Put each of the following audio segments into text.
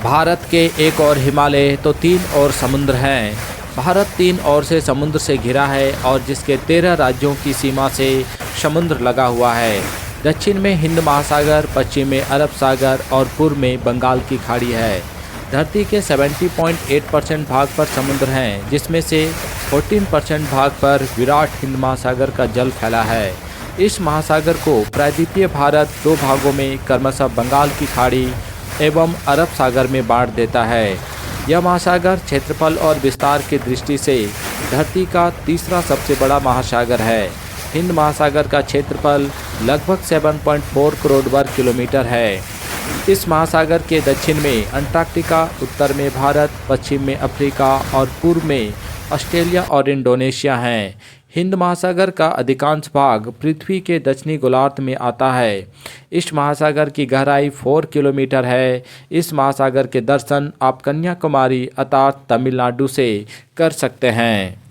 भारत के एक और हिमालय तो 3 और समुद्र हैं। भारत 3 ओर से समुद्र से घिरा है और जिसके 13 राज्यों की सीमा से समुद्र लगा हुआ है। दक्षिण में हिंद महासागर, पश्चिम में अरब सागर और पूर्व में बंगाल की खाड़ी है। धरती के 70.8% भाग पर समुद्र हैं, जिसमें से 14% भाग पर विराट हिंद महासागर का जल फैला है। इस महासागर को प्रायद्वीपीय भारत 2 भागों में क्रमशः बंगाल की खाड़ी एवं अरब सागर में बांट देता है। यह महासागर क्षेत्रफल और विस्तार की दृष्टि से धरती का तीसरा सबसे बड़ा महासागर है। हिंद महासागर का क्षेत्रफल लगभग 7.4 करोड़ वर्ग किलोमीटर है। इस महासागर के दक्षिण में अंटार्कटिका, उत्तर में भारत, पश्चिम में अफ्रीका और पूर्व में ऑस्ट्रेलिया और इंडोनेशिया हैं। हिंद महासागर का अधिकांश भाग पृथ्वी के दक्षिणी गोलार्ध में आता है। इस महासागर की गहराई 4 किलोमीटर है। इस महासागर के दर्शन आप कन्याकुमारी अर्थात तमिलनाडु से कर सकते हैं।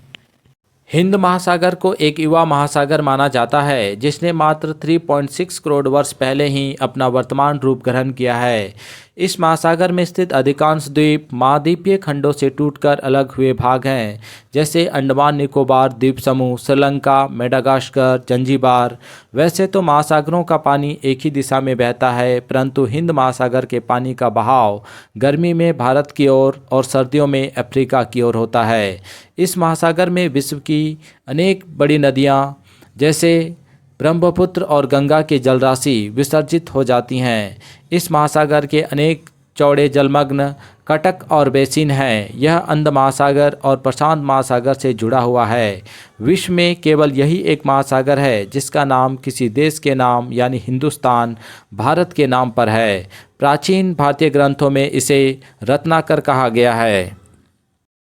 हिंद महासागर को एक युवा महासागर माना जाता है, जिसने मात्र 3.6 करोड़ वर्ष पहले ही अपना वर्तमान रूप ग्रहण किया है। इस महासागर में स्थित अधिकांश द्वीप महाद्वीपीय खंडों से टूटकर अलग हुए भाग हैं, जैसे अंडमान निकोबार द्वीप समूह, श्रीलंका, मेडागास्कर, जंजीबार। वैसे तो महासागरों का पानी एक ही दिशा में बहता है, परंतु हिंद महासागर के पानी का बहाव गर्मी में भारत की ओर और सर्दियों में अफ्रीका की ओर होता है। इस महासागर में विश्व की अनेक बड़ी नदियाँ जैसे ब्रह्मपुत्र और गंगा की जलराशि विसर्जित हो जाती हैं। इस महासागर के अनेक चौड़े जलमग्न कटक और बेसिन हैं। यह अंध महासागर और प्रशांत महासागर से जुड़ा हुआ है। विश्व में केवल यही एक महासागर है जिसका नाम किसी देश के नाम यानी हिंदुस्तान, भारत के नाम पर है। प्राचीन भारतीय ग्रंथों में इसे रत्नाकर कहा गया है।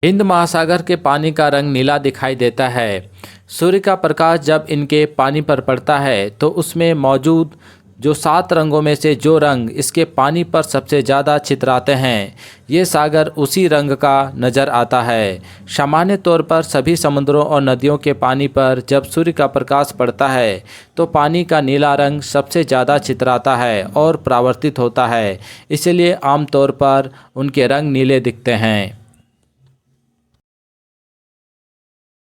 हिंद महासागर के पानी का रंग नीला दिखाई देता है। सूर्य का प्रकाश जब इनके पानी पर पड़ता है तो उसमें मौजूद जो 7 रंगों में से जो रंग इसके पानी पर सबसे ज़्यादा चितराते हैं, ये सागर उसी रंग का नज़र आता है। सामान्य तौर पर सभी समुद्रों और नदियों के पानी पर जब सूर्य का प्रकाश पड़ता है तो पानी का नीला रंग सबसे ज़्यादा चितराता है और परावर्तित होता है, इसलिए आमतौर पर उनके रंग नीले दिखते हैं।